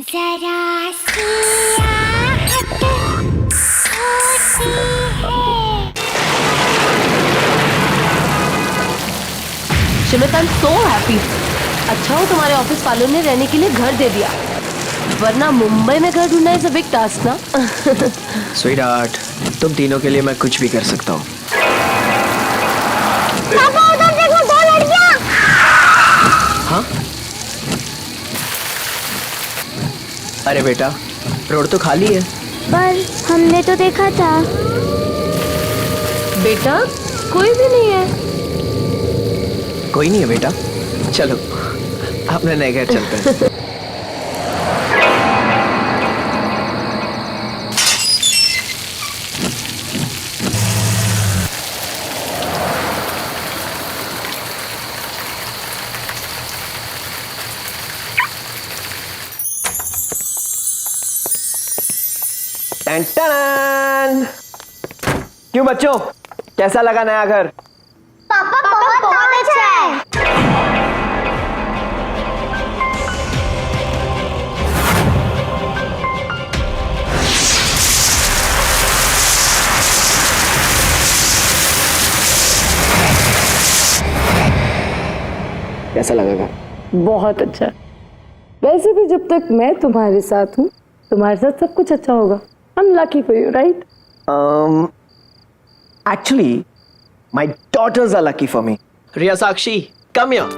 जरा सी आहट होती है। शिमित, आई एम सो हैप्पी। अच्छा हो तुम्हारे ऑफिस वालों ने रहने के लिए घर दे दिया, वरना मुंबई में घर ढूंढना इज अ बिग टास्क ना। स्वीटहार्ट, तुम तीनों के लिए मैं कुछ भी कर सकता हूँ। पापा उधर देखो, 2 लड़कियां। हाँ? अरे बेटा, रोड तो खाली है। पर हमने तो देखा था। बेटा कोई भी नहीं है। कोई नहीं है बेटा, चलो अपने नए घर चलते हैं। टन-टन! क्यों बच्चों, कैसा लगा नया घर? पापा बहुत अच्छा है। कैसा लगा घर? बहुत अच्छा। वैसे भी जब तक मैं तुम्हारे साथ हूँ, तुम्हारे साथ सब कुछ अच्छा होगा। I am lucky for you, right? Actually, my daughters are lucky for me. Riya Sakshi, come here.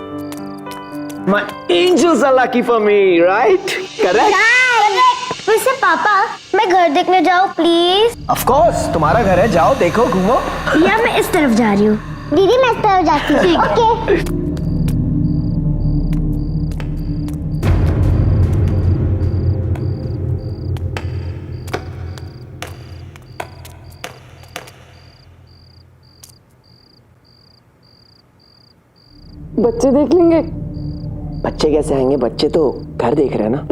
My angels are lucky for me, right? Correct? वैसे पापा, मैं घर देखने जाऊँ प्लीज? Of course, तुम्हारा घर है, जाओ देखो घूमो। या मैं इस तरफ जा रही हूँ। दीदी मैं इस तरफ जाती हूँ। ओके। बच्चे देख लेंगे। बच्चे कैसे आएंगे? बच्चे तो घर देख रहे हैं ना।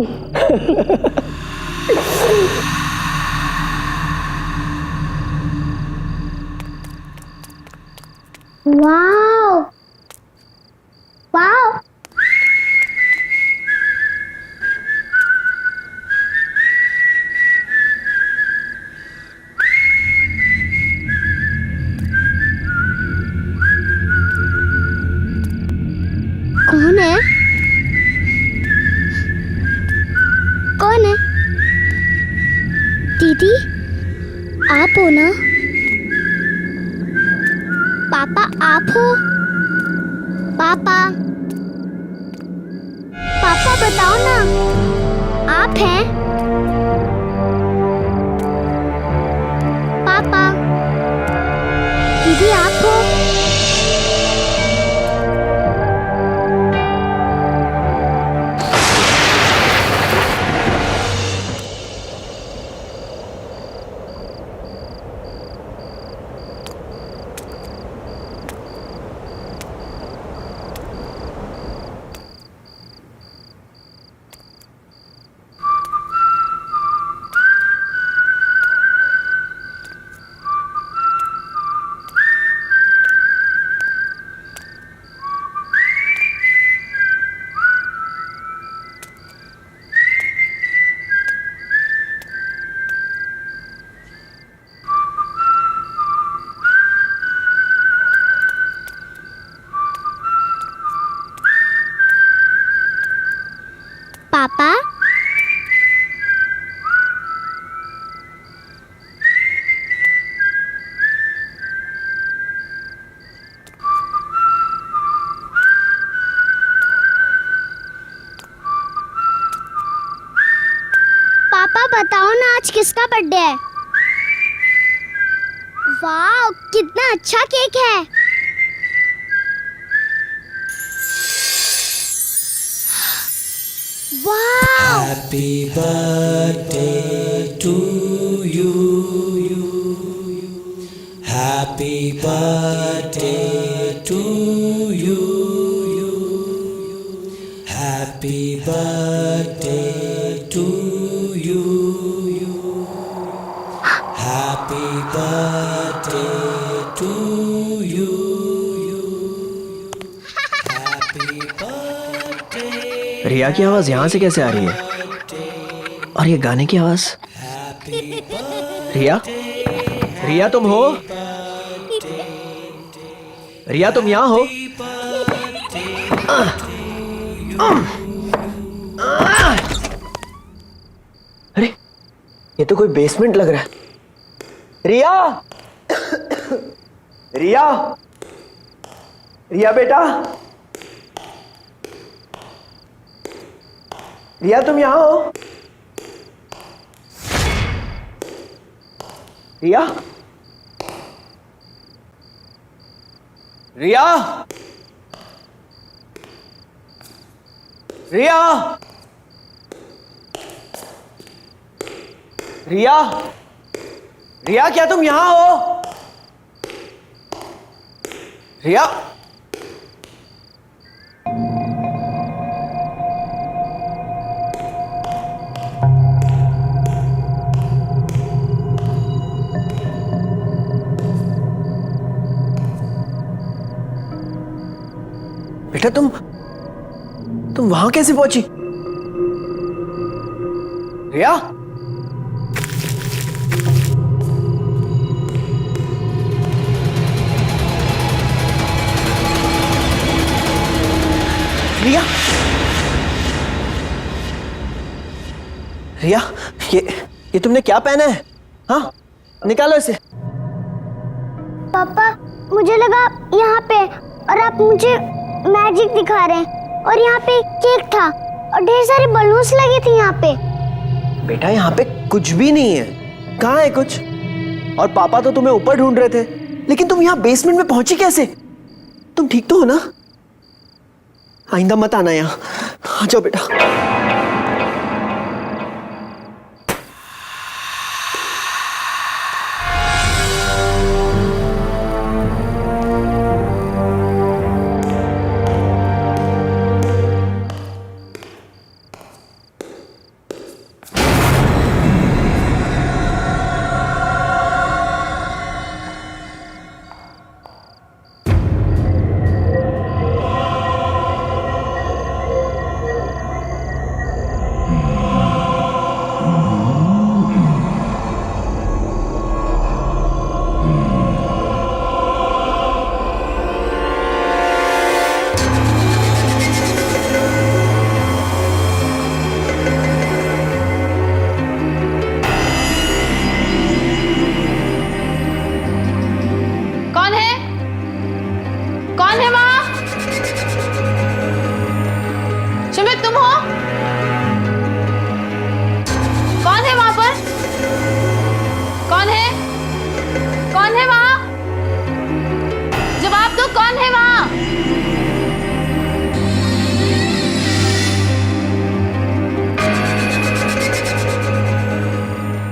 वाओ वाओ, कौन है? कौन है? दीदी आप हो ना? पापा आप हो? पापा पापा बताओ ना, आप हैं? पापा, दीदी आप हो? पापा, पापा बताओ ना आज किसका बर्थडे है? वाह कितना अच्छा केक है। वाह, Happy birthday to you. Happy birthday to you. Happy birthday to you. Happy birthday to you. Happy birthday. रिया की आवाज यहाँ से कैसे आ रही है? और ये गाने की आवाज। रिया, रिया तुम हो? रिया तुम यहाँ हो? अरे ये तो कोई बेसमेंट लग रहा है। रिया, रिया, रिया बेटा, रिया तुम यहाँ हो? रिया, रिया, रिया, रिया, रिया क्या तुम यहां हो? रिया, बेटा तुम वहां कैसे पहुंची? रिया, रिया, रिया, ये तुमने क्या पहना है? हाँ, निकालो इसे। पापा मुझे लगा यहाँ पे, और आप मुझे मैजिक दिखा रहे हैं, और यहाँ पे केक था और ढेर सारे बलून्स लगे थे यहाँ पे। बेटा यहाँ पे कुछ भी नहीं है। कहाँ है कुछ? और पापा तो तुम्हें ऊपर ढूंढ रहे थे, लेकिन तुम यहाँ बेसमेंट में पहुंची कैसे? तुम ठीक तो हो ना? आइंदा मत आना यहाँ। आ जाओ बेटा।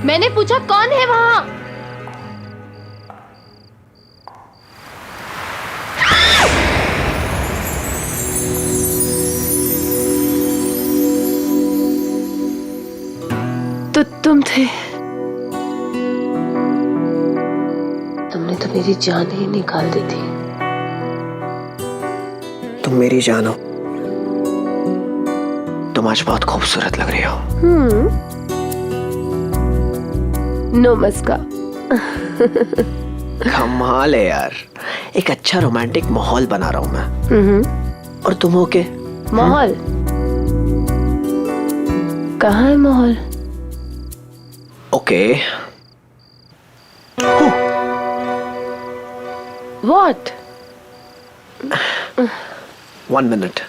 मैंने पूछा कौन है वहां? तो तुम थे। तुमने तो मेरी जान ही निकाल दी थी। तुम मेरी जान हो। तुम आज बहुत खूबसूरत लग रही हो। नमस्कार। कमाल है यार। एक अच्छा रोमांटिक माहौल बना रहा हूं मैं। और तुम हो के? माहौल? कहाँ है माहौल? ओके। What? 1 minute.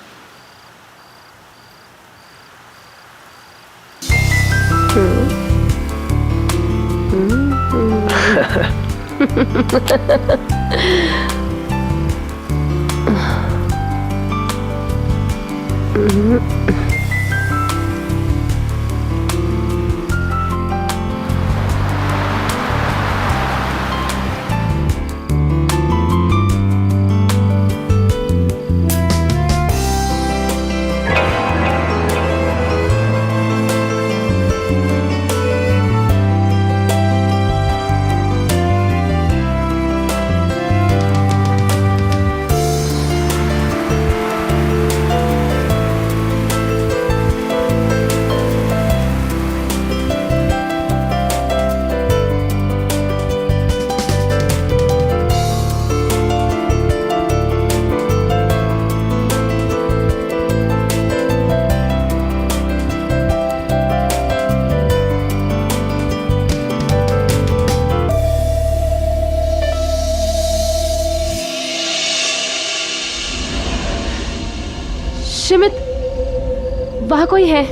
वहां कोई है।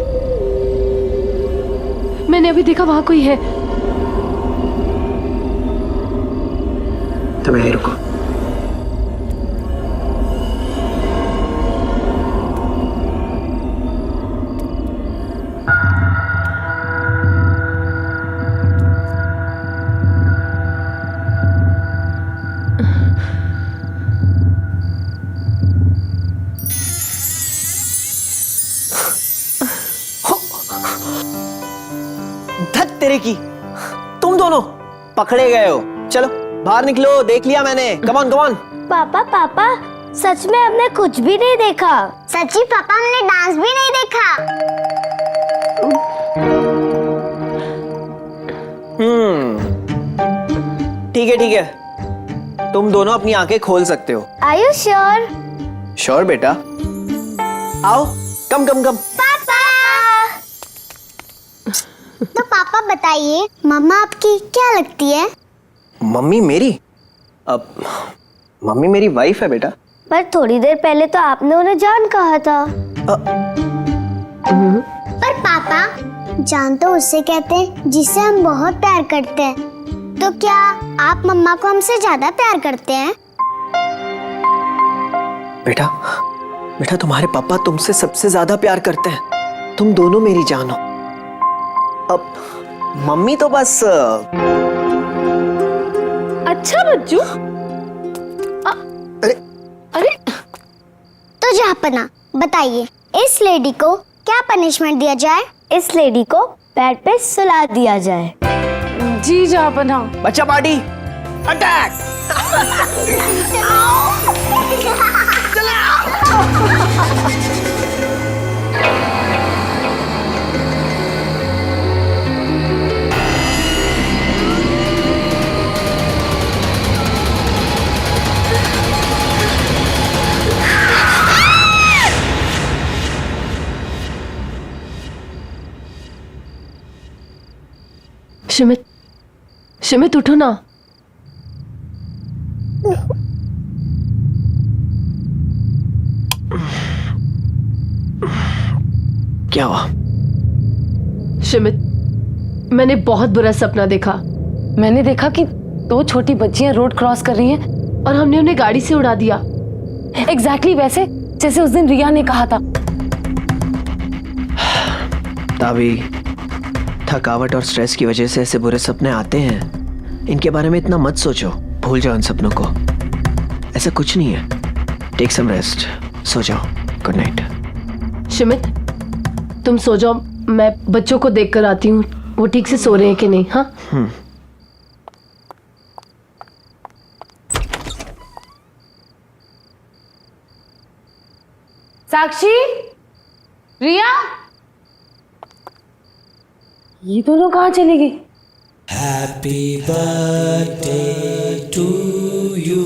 मैंने अभी देखा वहां कोई है। तुम यहीं रुको। धत तेरे की, तुम दोनों पकड़े गए हो। चलो बाहर निकलो, देख लिया मैंने। Come on come on. पापा पापा, सच में हमने कुछ भी नहीं देखा। सच्ची पापा, हमने डांस भी नहीं देखा। ठीक है, तुम दोनों अपनी आंखें खोल सकते हो। Are you sure? श्योर बेटा, आओ। कम कम कम। पापा। तो पापा बताइए, मम्मा आपकी क्या लगती है? मम्मी मेरी? अब मम्मी मेरी वाइफ है बेटा। पर थोड़ी देर पहले तो आपने उन्हें जान कहा था। पर पापा, जान तो उससे कहते हैं जिससे हम बहुत प्यार करते हैं। तो क्या आप मम्मा को हमसे ज्यादा प्यार करते हैं? बेटा बेटा, तुम्हारे पापा तुमसे सबसे ज्यादा प्यार करते हैं। तुम दोनों मेरी जान हो। अब मम्मी तो बस अच्छा बच्चू। अरे अरे तो जहाँपना, बताइए इस लेडी को क्या पनिशमेंट दिया जाए? इस लेडी को बेड पे सुला दिया जाए। जी जहाँपना। बच्चा पार्टी अटैक। शिमित, शिमित उठो ना। क्या हुआ? शिमित, मैंने बहुत बुरा सपना देखा। मैंने देखा कि दो छोटी बच्चियां रोड क्रॉस कर रही हैं और हमने उन्हें गाड़ी से उड़ा दिया। एग्जैक्टली वैसे जैसे उस दिन रिया ने कहा था। तावी, थकावट और स्ट्रेस की वजह से ऐसे बुरे सपने आते हैं। इनके बारे में इतना मत सोचो, भूल जाओ इन सपनों को। ऐसा कुछ नहीं है। टेक सम रेस्ट, सो जाओ। Good night. शिमित, तुम सो जाओ, मैं बच्चों को देख कर आती हूँ वो ठीक से सो रहे हैं कि नहीं। हाँ साक्षी, रिया, ये दोनों कहाँ चली गई? Happy birthday to you.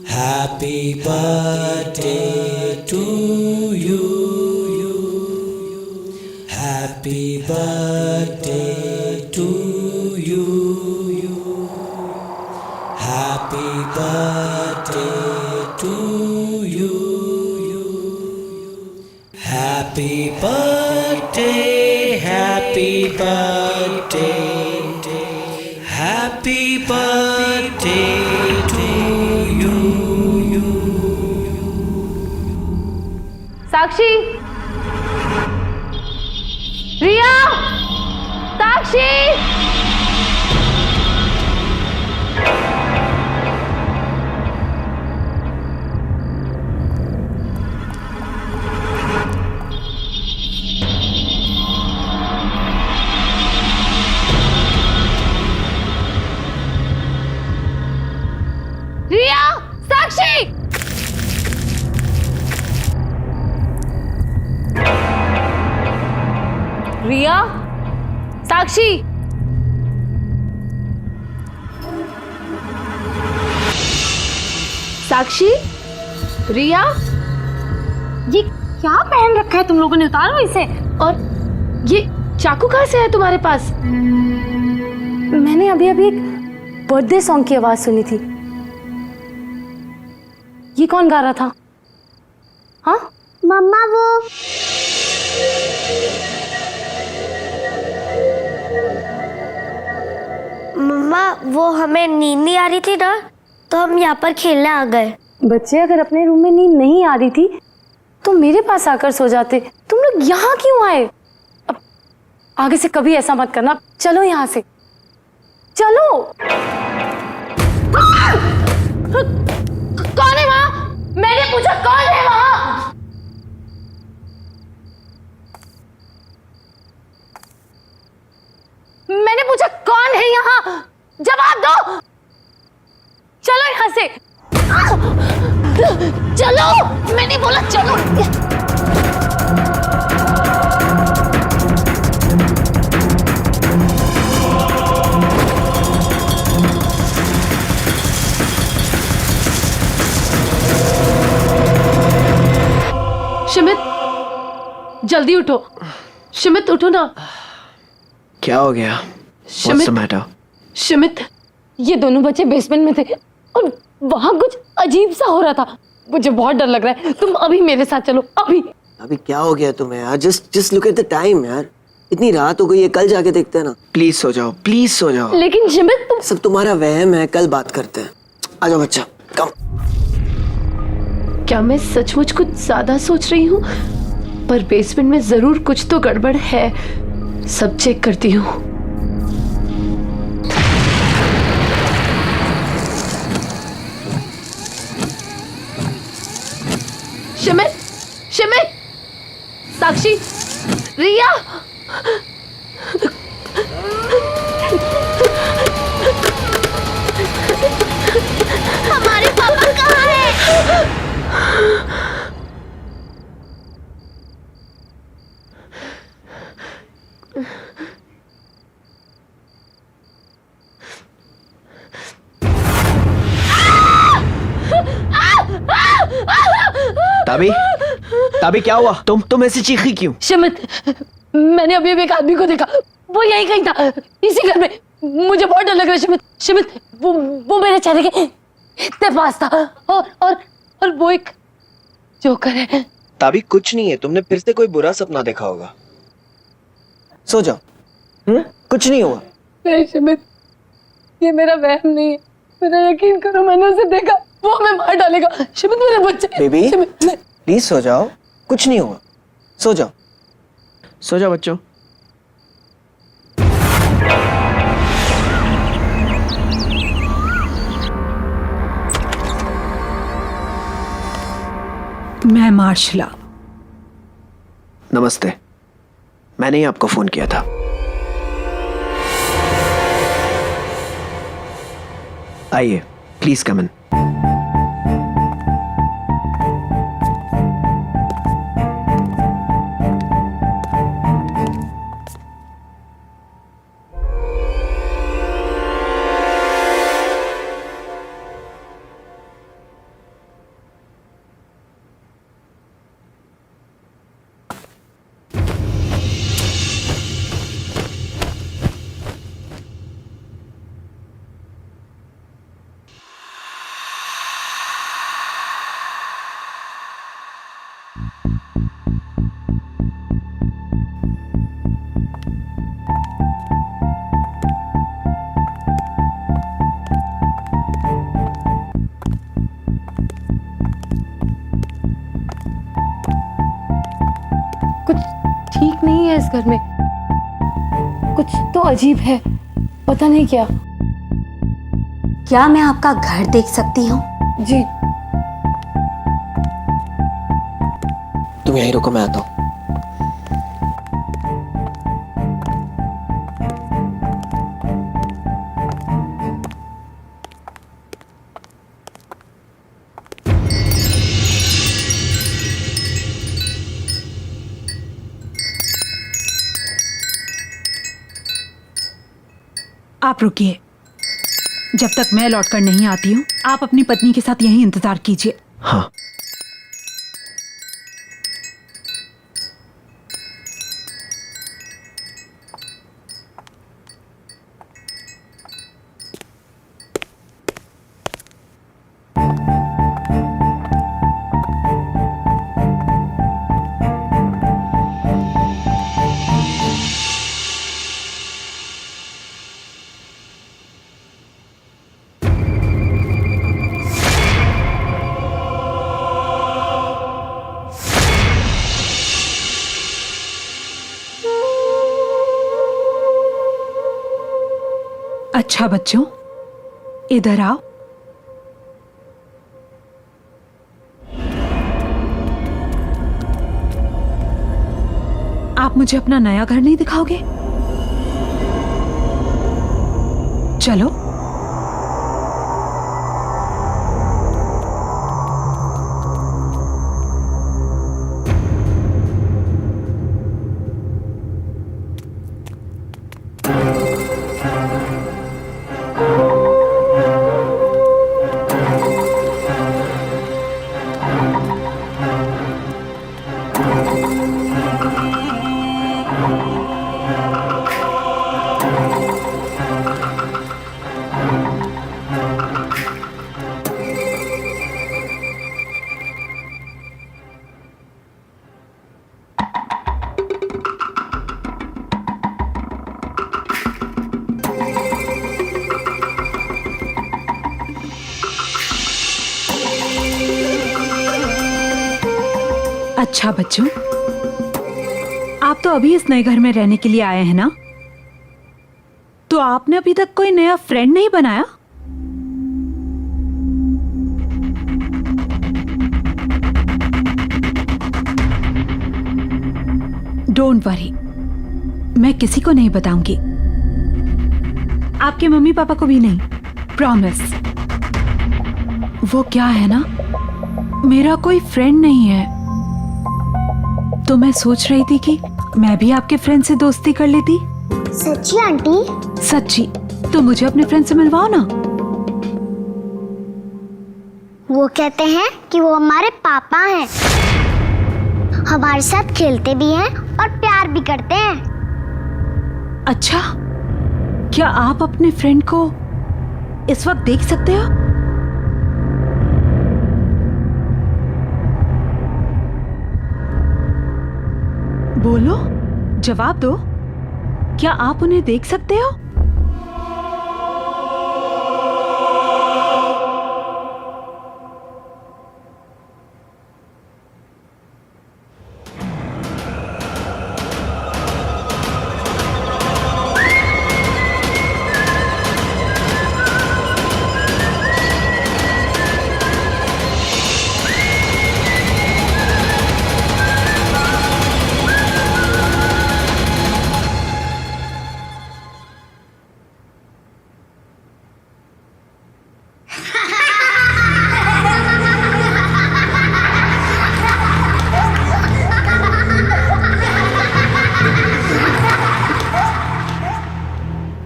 Happy birthday to you. Happy birthday to you. Happy birthday to you. Happy birthday, happy birthday, happy birthday to you. साक्षी, रिया, साक्षी। रिया, साक्षी। रिया, साक्षी। साक्षी, रिया, ये क्या पहन रखा है तुम लोगों ने? उतारो इसे। और ये चाकू कहाँ से है तुम्हारे पास? मैंने अभी अभी एक बर्थडे सॉन्ग की आवाज सुनी थी। ये कौन गा रहा था? हाँ, मम्मा वो मम्मा वो हमें नींद नहीं आ रही थी ना, तो हम यहाँ पर खेलने आ गए। बच्चे अगर अपने रूम में नींद नहीं आ रही थी तो मेरे पास आकर सो जाते। तुम लोग यहाँ क्यों आए? अब आगे से कभी ऐसा मत करना। चलो यहाँ से, चलो। कौन है वहां? मैंने पूछा कौन है वहां? मैंने पूछा कौन है यहाँ? जवाब दो। चलो यहाँ से, चलो। मैंने बोला चलो। शिमित, जल्दी उठो। शिमित उठो ना। क्या हो गया? What's the matter? शिमित, ये दोनों बच्चे बेसमेंट में थे और वहां कुछ अजीब सा हो रहा था। मुझे बहुत डर लग रहा है। तुम अभी मेरे साथ चलो, अभी। अभी क्या हो गया तुम्हें यार? Just look at the time यार। इतनी रात हो गई है, कल जाके देखते हैं ना। प्लीज सो जाओ, प्लीज सो जाओ। लेकिन शिमित तुम सब तुम्हारा वहम है, कल बात करते हैं। आ जाओ बच्चा, कम। क्या मैं सचमुच कुछ ज्यादा सोच रही हूँ? पर बेसमेंट में जरूर कुछ तो गड़बड़ है। सब चेक करती हूँ। शिमित, शिमित, साक्षी, रिया, हमारे पापा कहाँ हैं? ताबी, ताबी क्या हुआ? तुम ऐसे चीखी क्यों? शिमित, मैंने अभी एक आदमी को देखा। वो यहीं कहीं था, इसी घर में। मुझे बहुत डर लग रहा है शिमित। शिमित, वो मेरे चेहरे के इतने पास था। और वो एक जोकर है। ताबी कुछ नहीं है, तुमने फिर से कोई बुरा सपना देखा होगा। सो जाओ। कुछ नहीं हुआ। नहीं शिमित, ये मेरा वहम नहीं है। मेरा यकीन करो, मैंने उसे देखा। वो हमें मार डालेगा। शिमित, मेरे बच्चे। बेबी, शिमित, नहीं। प्लीज सो जाओ, कुछ नहीं हुआ। सो जाओ, सो जाओ बच्चों। मैं मार्शला। नमस्ते, मैंने ही आपको फोन किया था। आइए, प्लीज कम इन। कुछ ठीक नहीं है इस घर में। कुछ तो अजीब है, पता नहीं क्या। क्या मैं आपका घर देख सकती हूँ? जी। तुम यहीं रुको, मैं आता हूँ। आप रुकिए। जब तक मैं लौटकर नहीं आती हूँ, आप अपनी पत्नी के साथ यहीं इंतजार कीजिए। हाँ। अच्छा बच्चों, इधर आओ। आप मुझे अपना नया घर नहीं दिखाओगे? चलो। अच्छा बच्चों, आप तो अभी इस नए घर में रहने के लिए आए हैं ना? तो आपने अभी तक कोई नया फ्रेंड नहीं बनाया? डोंट वरी, मैं किसी को नहीं बताऊंगी, आपके मम्मी पापा को भी नहीं, प्रॉमिस। वो क्या है ना, मेरा कोई फ्रेंड नहीं है, तो मैं सोच रही थी कि मैं भी आपके फ्रेंड से दोस्ती कर लेती। सच्ची आंटी? सच्ची। तो मुझे अपने फ्रेंड से मिलवाओ ना। वो कहते हैं कि वो हमारे पापा हैं, हमारे साथ खेलते भी हैं और प्यार भी करते हैं। अच्छा, क्या आप अपने फ्रेंड को इस वक्त देख सकते हो? बोलो, जवाब दो, क्या आप उन्हें देख सकते हो?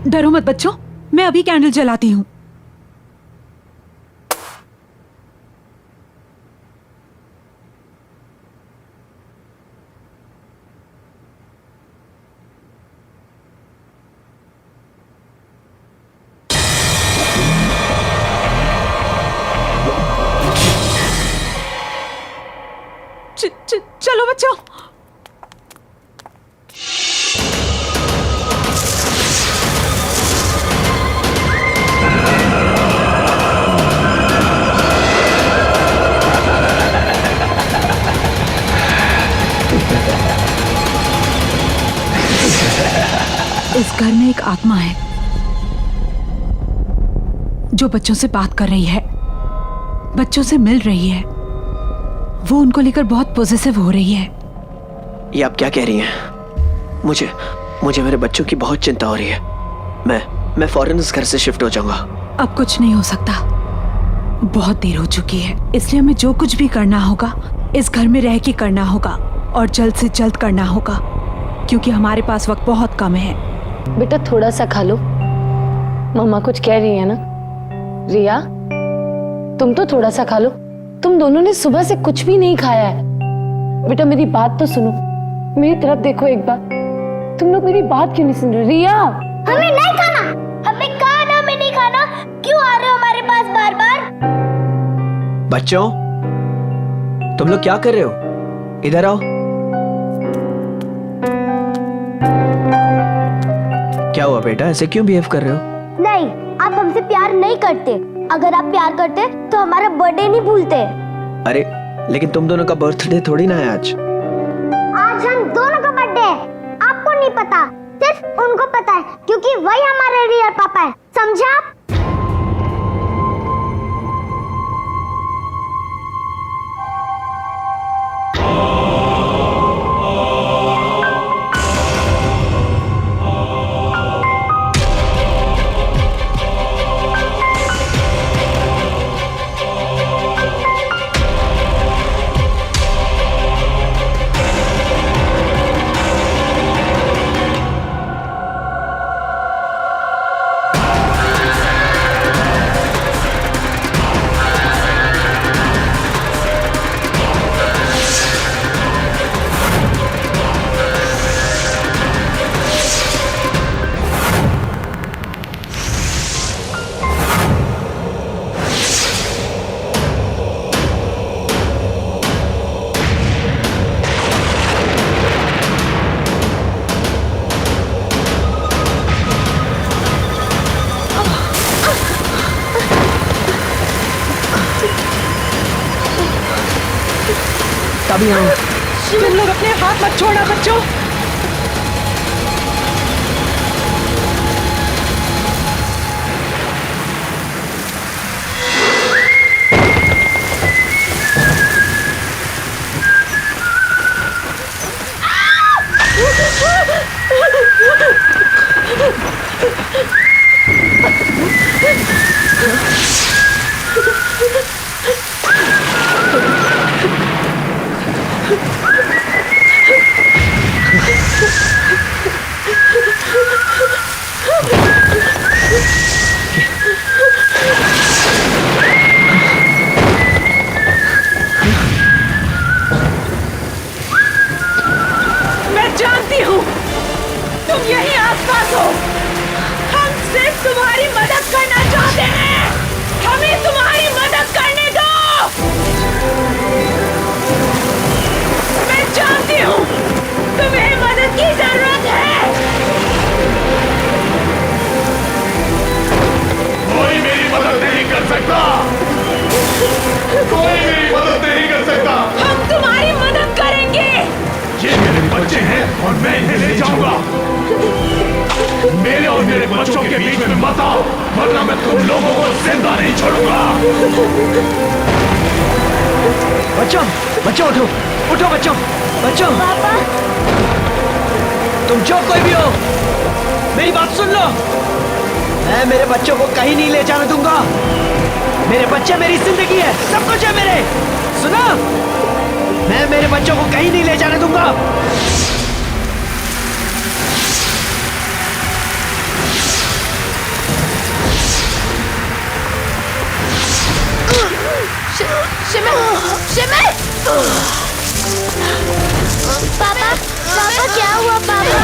डरो मत बच्चों, मैं अभी कैंडल जलाती हूँ। चलो बच्चों। इस घर में एक आत्मा है जो बच्चों से बात कर रही है, बच्चों से मिल रही है। वो उनको लेकर बहुत पॉजिटिव हो रही है। ये आप क्या कह रही हैं? मुझे मेरे बच्चों की बहुत चिंता हो रही है। मैं फौरन इस घर से शिफ्ट हो जाऊंगा। अब कुछ नहीं हो सकता, बहुत देर हो चुकी है। इसलिए हमें जो कुछ भी करना होगा इस घर में रह के करना होगा और जल्द से जल्द करना होगा, क्योंकि हमारे पास वक्त बहुत कम है। बेटा थोड़ा सा खा लो, मम्मा कुछ कह रही है ना। रिया, तुम तो थोड़ा सा खा लो, तुम दोनों ने सुबह से कुछ भी नहीं खाया है। बेटा मेरी बात तो सुनो, मेरी तरफ देखो एक बार। तुम लोग मेरी बात क्यों नहीं सुन रहे? रिया, हमें नहीं खाना, हमें कहा ना हमें नहीं खाना, क्यों आ रहे हो हमारे पास बार बार? बच्चों, तुम लोग क्या कर रहे हो? इधर आओ। क्या हुआ बेटा, ऐसे क्यों बिहेव कर रहे हो? नहीं, आप हमसे प्यार नहीं करते। अगर आप प्यार करते तो हमारा बर्थडे नहीं भूलते। अरे लेकिन तुम दोनों का बर्थडे थोड़ी ना है आज। आज हम दोनों का बर्थडे है, आपको नहीं पता। सिर्फ सिर्फ उनको पता है, क्योंकि वही हमारे रियल पापा है, समझा? तभी आओ। तुम लोग अपने हाथ मत छोड़ना बच्चों। मैं जानती हूँ तुम यही आसपास हो। हम सिर्फ तुम्हारी मदद करना चाहते हैं। हमें तुम्हारी मदद करने दो। मैं जानती हूँ तुम्हें मदद की जरूरत है। कोई मेरी मदद नहीं कर सकता। कोई मेरी मदद नहीं कर सकता। हम तुम्हारी मदद करेंगे। ये मेरे बच्चे हैं और मैं इन्हें ले जाऊंगा। मेरे और मेरे बच्चों के बीच में मत आओ, वरना मैं तुम लोगों को जिंदा नहीं छोड़ूंगा। बच्चों, बच्चों उठो, उठो बच्चों, बच्चों। पापा, तुम जो कोई भी हो, मेरी बात सुन लो। मैं मेरे बच्चों को कहीं नहीं ले जाने दूंगा। मेरे बच्चे मेरी जिंदगी है, सब कुछ है मेरे। सुना? मैं मेरे बच्चों को कहीं नहीं ले जाने दूंगा। पापा, पापा क्या हुआ पापा?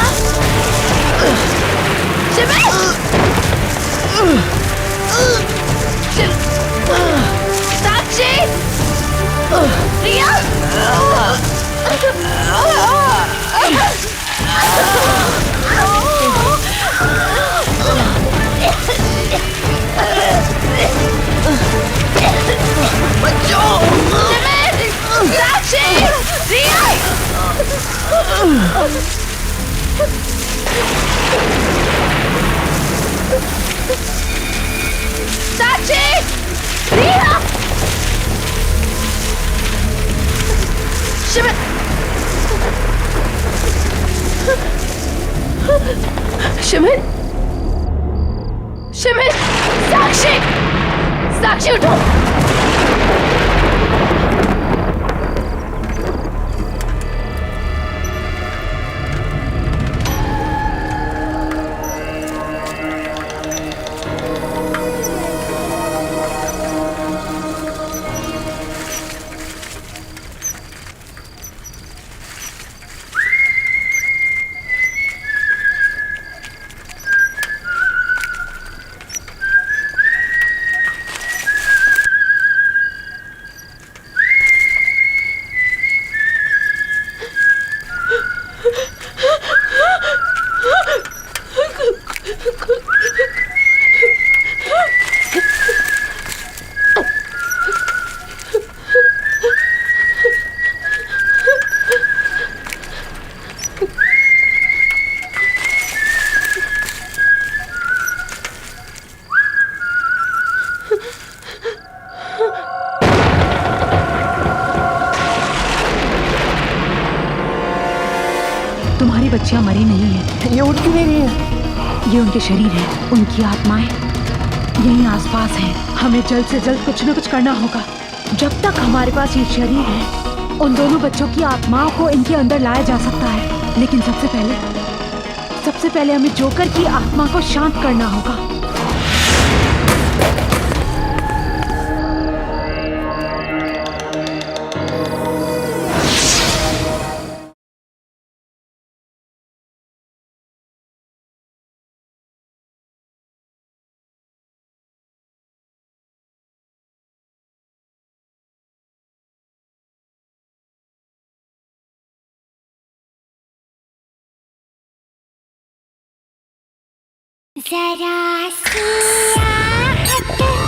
साक्षी, रिया, साक्षी, रिया, साक्षी, रिया, शिमित, शिमित, शिमित, साक्षी, साक्षी उठो। उठ क्यों नहीं रही है? ये उनके शरीर हैं, उनकी आत्माएं यहीं आसपास हैं। हमें जल्द से जल्द कुछ न कुछ करना होगा। जब तक हमारे पास ये शरीर है, उन दोनों बच्चों की आत्माओं को इनके अंदर लाया जा सकता है। लेकिन सबसे पहले हमें जोकर की आत्मा को शांत करना होगा। जरा सी आहट होती है।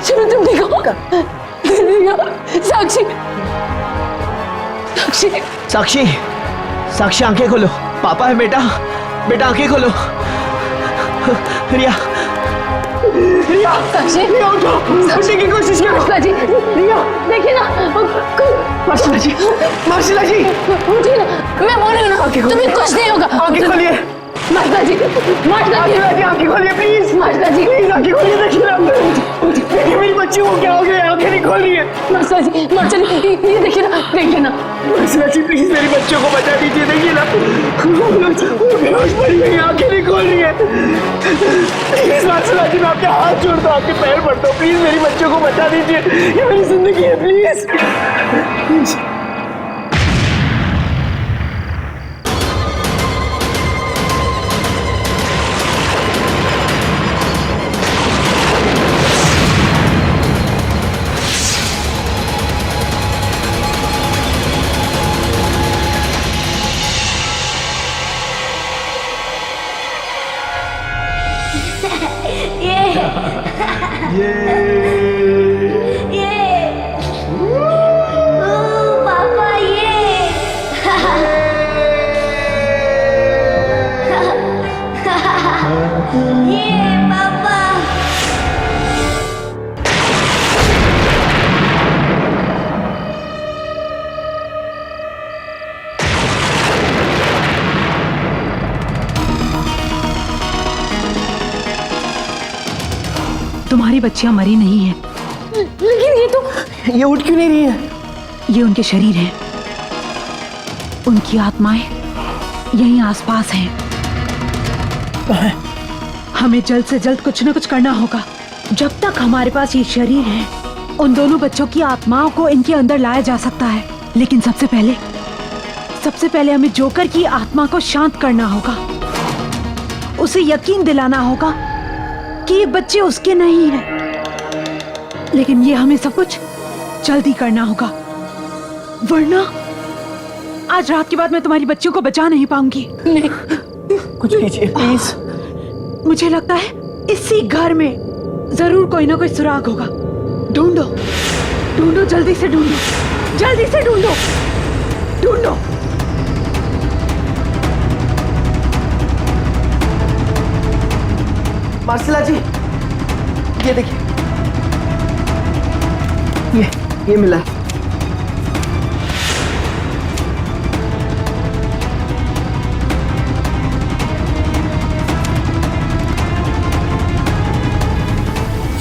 चलो तुम ठीक हो? साक्षी, साक्षी, साक्षी, साक्षी आंखें खोलो। पापा है बेटा, बेटा आंखें खोलो। रिया, रिया, साक्षी, रिया उठो, उठने की कोशिश करो। मार्शला जी, रिया, देखिए ना, मार्शला जी, मार्शला जी, उठिए ना, मैं बोल रही हूँ ना, तुम्हें कुछ नहीं होगा। आंखें खोलिए। मार्शला जी, मार्शला जी, आंखें खोलिए प्लीज। मार्शला जी, प्लीज आंखें खोलिए। देखिए ना, देखिए मेरी बच्ची को क्या हो गया, आंखें नहीं खोल रही है। मार्शला जी, मार्शला जी, ये देखिए ना, देखिए ना। मार्शला जी प्लीज मेरी बच्चों को बचा दीजिए। देखिए ना, वो बेहोश पड़ी हुई है, आंखें नहीं खोल रही है। प्लीज मार्शला जी, मैं आपके हाथ जोड़ता हूँ, आपके पैर पड़ता हूँ, प्लीज मेरी बच्चों को बचा दीजिए। ये मेरी जिंदगी है, प्लीज प्लीज। पापा ये पापा। तुम्हारी बच्चियां मरी नहीं है। लेकिन ये तो ये उठ क्यों नहीं रही है? ये उनके शरीर हैं, उनकी आत्माएं यहीं आसपास हैं। हमें जल्द से जल्द कुछ न कुछ करना होगा। जब तक हमारे पास ये शरीर है, उन दोनों बच्चों की आत्माओं को इनके अंदर लाया जा सकता है। लेकिन सबसे पहले हमें जोकर की आत्मा को शांत करना होगा। उसे यकीन दिलाना होगा कि ये बच्चे उसके नहीं हैं। लेकिन ये हमें सब कुछ जल्दी करना होगा, वरना आज रात के बाद मैं तुम्हारी बच्चियों को बचा नहीं पाऊंगी। कुछ कीजिए प्लीज। मुझे लगता है इसी घर में जरूर कोई ना कोई सुराग होगा। ढूंढो, ढूंढो, जल्दी से ढूंढो, जल्दी से ढूंढो, ढूंढो। मार्शला जी, ये देखिए, ये मिला है।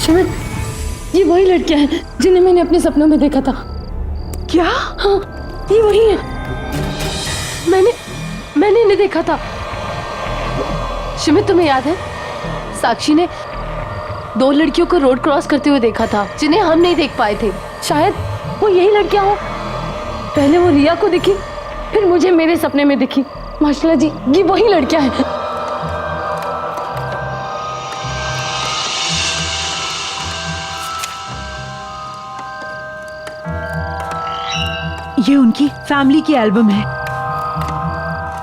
शिविर, ये वही लड़कियां हैं जिन्हें मैंने अपने सपनों में देखा था। क्या? हाँ, ये वही है। मैंने इन्हें देखा था। शिमित, तुम्हें याद है साक्षी ने 2 लड़कियों को रोड क्रॉस करते हुए देखा था जिन्हें हम नहीं देख पाए थे। शायद वो यही लड़कियां हो। पहले वो रिया को दिखी, फिर मुझे मेरे सपने में दिखी। माशाल्लाह जी, ये वही लड़कियां हैं। ये उनकी फैमिली की एल्बम है।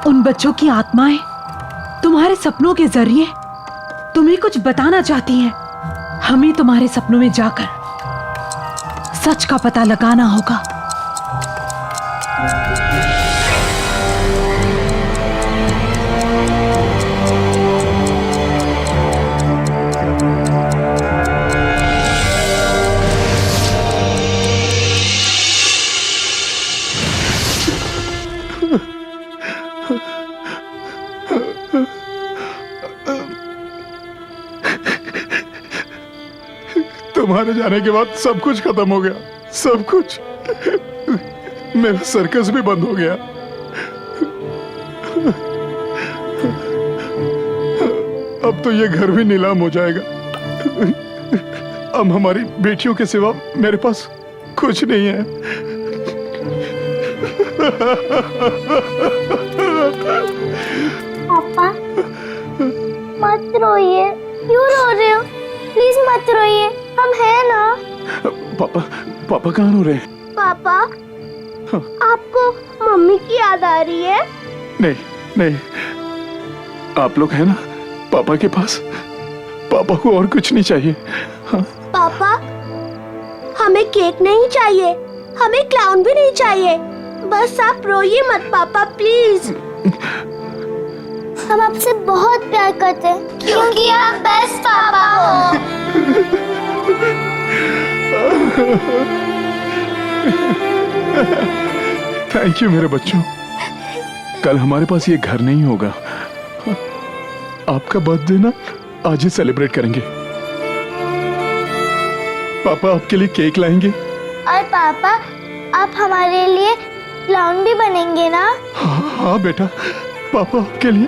उन बच्चों की आत्माएं तुम्हारे सपनों के जरिए तुम्हें कुछ बताना चाहती हैं। हमें तुम्हारे सपनों में जाकर सच का पता लगाना होगा। तुम्हारे जाने के बाद सब कुछ खत्म हो गया, सब कुछ। मेरा सर्कस भी बंद हो गया। अब तो ये घर भी नीलाम हो जाएगा। अब हमारी बेटियों के सिवा मेरे पास कुछ नहीं है। पापा मत रोइए। क्यों रो रहे हो? प्लीज मत रोइए, हम हैं ना। पापा कहाँ रो रहे हैं? पापा, आपको मम्मी की याद आ रही है? नहीं, आप लोग हैं ना पापा के पास। पापा को और कुछ नहीं चाहिए। हाँ? पापा, हमें केक नहीं चाहिए, हमें क्लाउन भी नहीं चाहिए। बस आप रोइए मत पापा, प्लीज। हम आपसे बहुत प्यार करते हैं क्योंकि आप बेस्ट पापा हो। थैंक यू मेरे बच्चों। कल हमारे पास ये घर नहीं होगा। आपका बर्थडे ना आज ही सेलिब्रेट करेंगे। पापा आपके लिए केक लाएंगे। और पापा, आप हमारे लिए क्लाउन भी बनेंगे ना? हाँ बेटा, पापा आपके लिए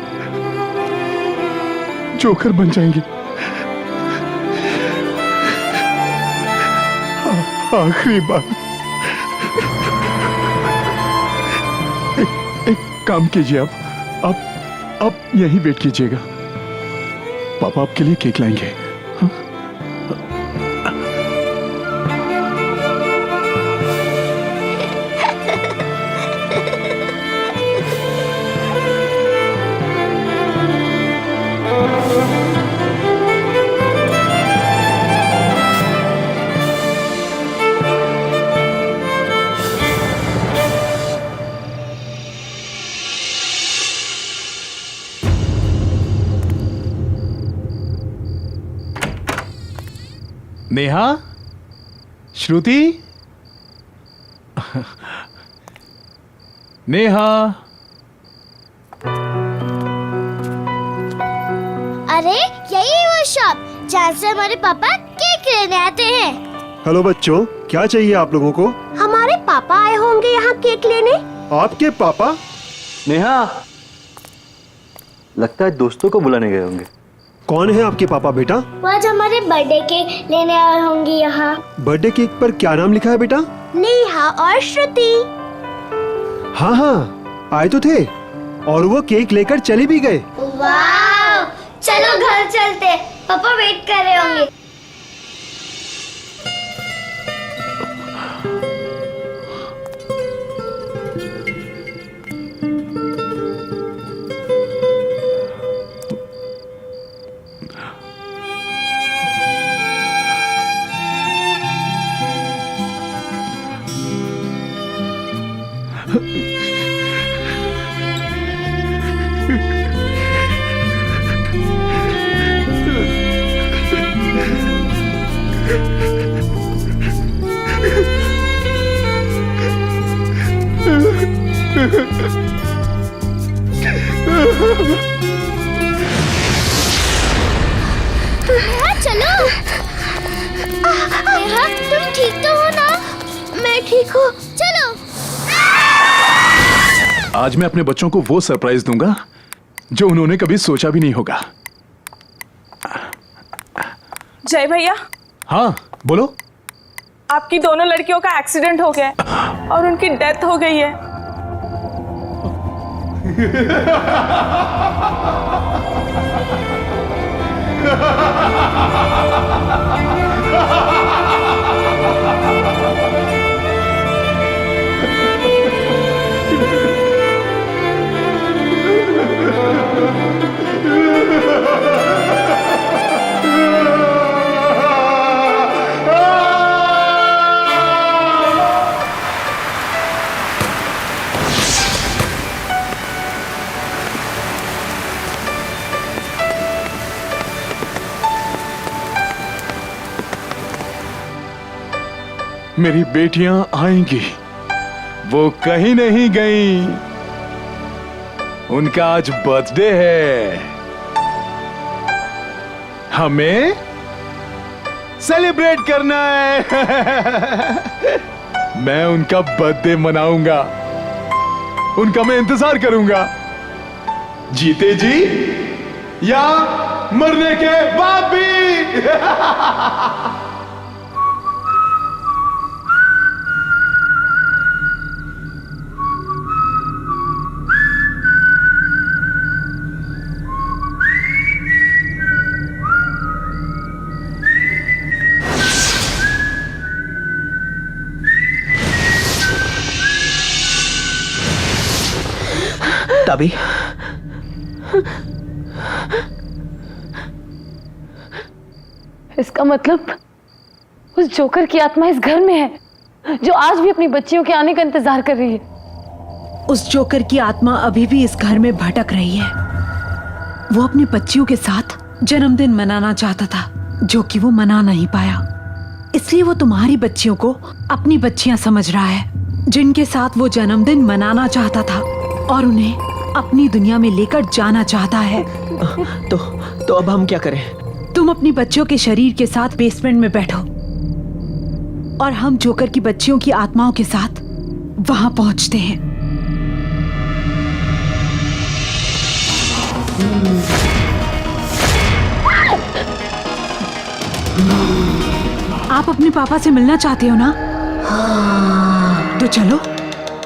जोकर बन जाएंगे। आखिरी बार एक काम कीजिए, आप यहीं वेट कीजिएगा। पापा आपके लिए केक लाएंगे। हाँ? नेहा, श्रुति, नेहा। अरे यही वो शॉप जहाँ से हमारे पापा केक लेने आते हैं। हेलो बच्चों, क्या चाहिए आप लोगों को? हमारे पापा आए होंगे यहाँ केक लेने। आपके पापा? नेहा, लगता है दोस्तों को बुलाने गए होंगे। कौन है आपके पापा बेटा? वो आज हमारे बर्थडे केक लेने आए होंगे यहाँ। बर्थडे केक पर क्या नाम लिखा है बेटा? नेहा और श्रुति। हाँ, आए तो थे और वो केक लेकर चले भी गए। वाह, चलो घर चलते, पापा वेट कर रहे होंगे। चलो। नेहा, तुम ठीक तो हो ना? मैं ठीक हूँ, चलो। आज मैं अपने बच्चों को वो सरप्राइज दूंगा जो उन्होंने कभी सोचा भी नहीं होगा। जय भैया, हाँ बोलो। आपकी दोनों लड़कियों का एक्सीडेंट हो गया है और उनकी डेथ हो गई है। मेरी बेटियां आएंगी, वो कहीं नहीं गई। उनका आज बर्थडे है, हमें सेलिब्रेट करना है। मैं उनका बर्थडे मनाऊंगा, उनका मैं इंतजार करूंगा, जीते जी या मरने के बाद भी। तभी इसका मतलब उस जोकर की आत्मा इस घर में है, जो आज भी अपनी बच्चियों के आने का इंतजार कर रही है। उस जोकर की आत्मा अभी भी इस घर में भटक रही है। वो अपनी बच्चियों के साथ जन्मदिन मनाना चाहता था, जो कि वो मना नहीं पाया। इसलिए वो तुम्हारी बच्चियों को अपनी बच्चियां समझ रहा है, जिनके साथ वो जन्मदिन मनाना चाहता था, और उन्हें अपनी दुनिया में लेकर जाना चाहता है। तो अब हम क्या करें? तुम अपनी बच्चियों के शरीर के साथ बेसमेंट में बैठो और हम जोकर की बच्चियों की आत्माओं के साथ वहां पहुंचते हैं। आप अपने पापा से मिलना चाहते हो ना? तो चलो,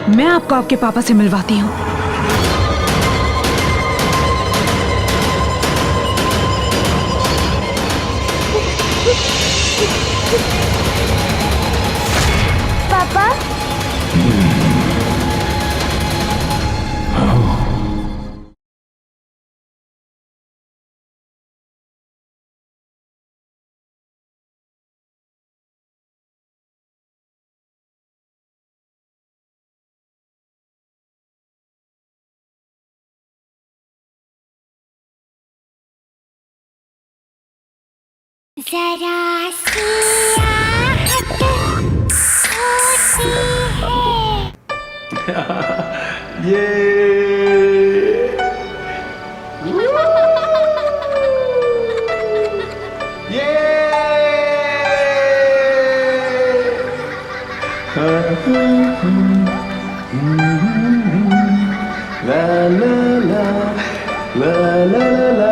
मैं आपको आपके पापा से मिलवाती हूँ। पापा, जरा सी आहट होती है। ये ला ला ला ला ला ला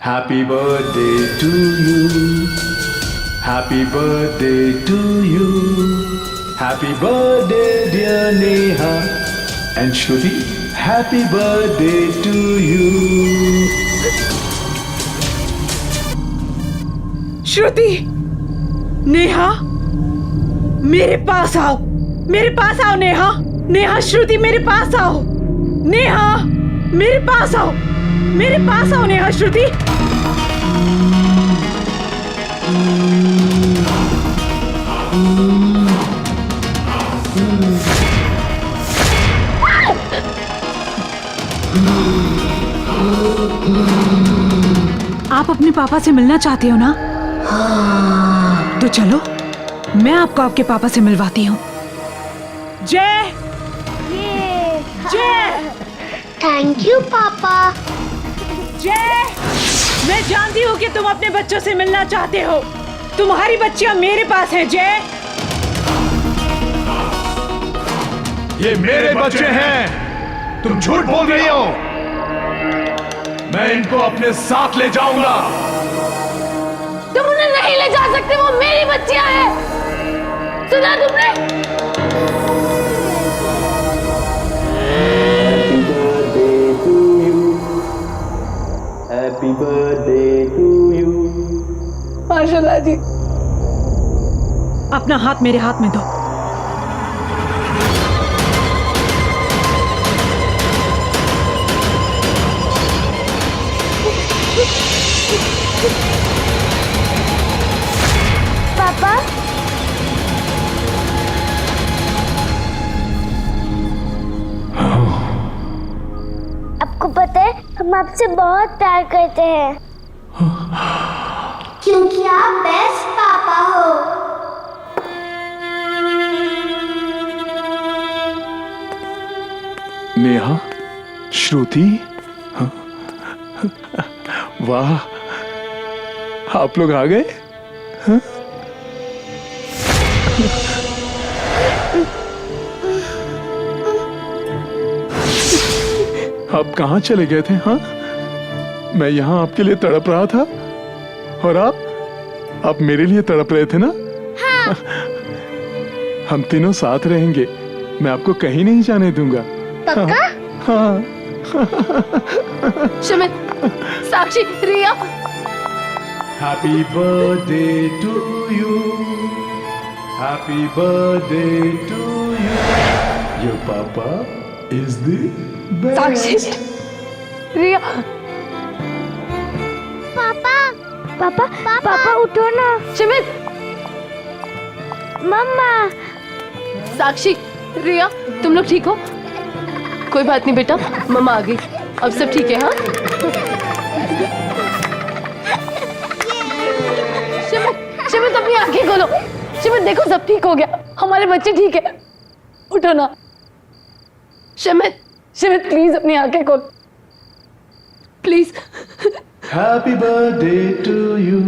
Happy birthday to you. Happy birthday to you. Happy birthday dear Neha and Shruti. Happy birthday to you. श्रुति, नेहा, मेरे पास आओ, मेरे पास आओ नेहा, नेहा, श्रुति मेरे पास आओ, नेहा, मेरे पास आओ, मेरे पास आओ नेहा, श्रुति। आप अपने पापा से मिलना चाहते हो ना? तो चलो, मैं आपको आपके पापा से मिलवाती हूँ। जय जय थैंक यू पापा। जय, मैं जानती हूँ कि तुम अपने बच्चों से मिलना चाहते हो। तुम्हारी बच्चियाँ मेरे पास हैं जय। ये मेरे बच्चे हैं, तुम झूठ बोल रही हो। मैं इनको अपने साथ ले जाऊंगा। तुम उन्हें नहीं ले जा सकते, वो मेरी बच्चियां हैं। सुना तुमने? Happy birthday to you. माशाल्लाह जी। अपना हाथ मेरे हाथ में दो। पापा आपको पता है हम आपसे बहुत प्यार करते हैं क्योंकि आप बेस्ट पापा हो। नेहा, श्रुति, वाह, आप लोग आ गए। हाँ? आप कहाँ चले गए थे? हाँ, मैं यहाँ आपके लिए तड़प रहा था और आप मेरे लिए तड़प रहे थे ना? हाँ। हम तीनों साथ रहेंगे, मैं आपको कहीं नहीं जाने दूंगा। पक्का? हाँ। शमित, साक्षी, रिया। Happy birthday to you. Happy birthday to you. Your papa is the best. साक्षी, रिया। पापा पापा पापा उठो ना। शमित, मम्मा। साक्षी, रिया, तुम लोग ठीक हो? कोई बात नहीं बेटा, मम्मा आ गई, अब सब ठीक है। हाँ, शिमित अपनी आंखें खोलो। शिमित देखो सब ठीक हो गया, हमारे बच्चे ठीक है। उठो ना शिमित। शिमित प्लीज अपनी आंखें खोलो please. Happy birthday to you.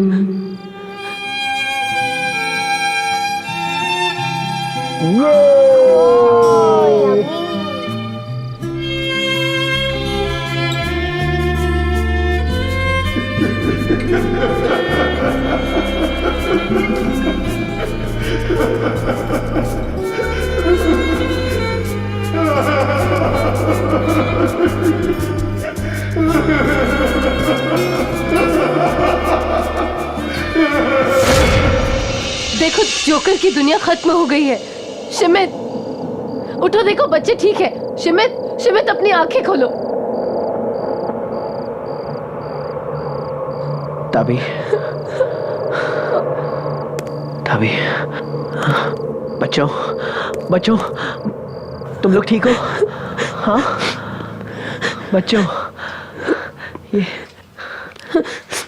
देखो जोकर की दुनिया खत्म हो गई है। शिमित उठो, देखो बच्चे ठीक है। शिमित, शिमित अपनी आंखें खोलो। ताबी, ताबी, बच्चों, बच्चों, तुम लोग ठीक हो? हाँ, बच्चों,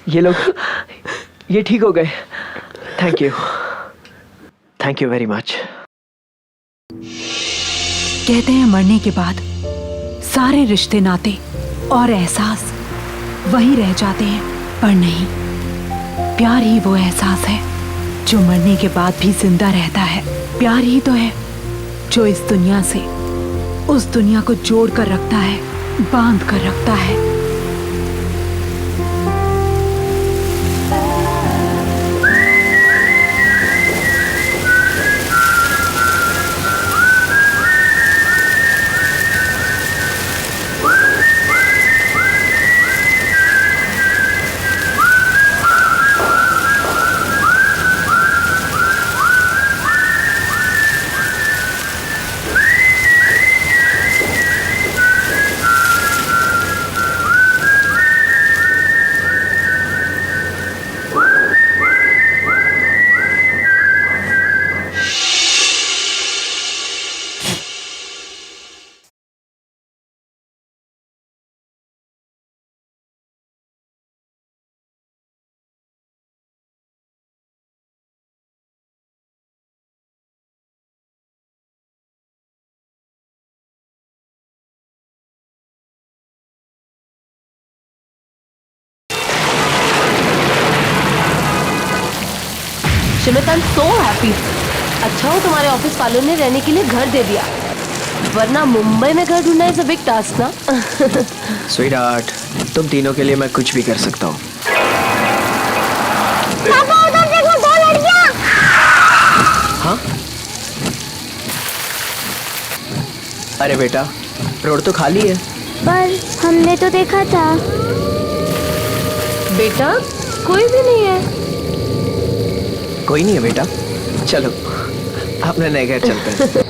ये लोग, ये ठीक हो गए। Thank you very much. कहते हैं मरने के बाद सारे रिश्ते नाते और एहसास वही रह जाते हैं, पर नहीं, प्यार ही वो एहसास है जो मरने के बाद भी जिंदा रहता है। प्यार ही तो है जो इस दुनिया से उस दुनिया को जोड़ कर रखता है, बांध कर रखता है। शिमित, आई एम सो हैप्पी। अच्छा हो तुम्हारे ऑफिस वालों ने रहने के लिए घर दे दिया, वरना मुंबई में घर ढूंढना इज अ बिग टास्क ना। स्वीटहार्ट, तुम तीनों के लिए मैं कुछ भी कर सकता हूँ। पापा उधर देखो, 2 लड़कियां। हाँ? अरे बेटा, रोड तो खाली है। पर हमने तो देखा था। बेटा कोई भी नहीं है। कोई नहीं है बेटा, चलो अपने नए घर चलते हैं।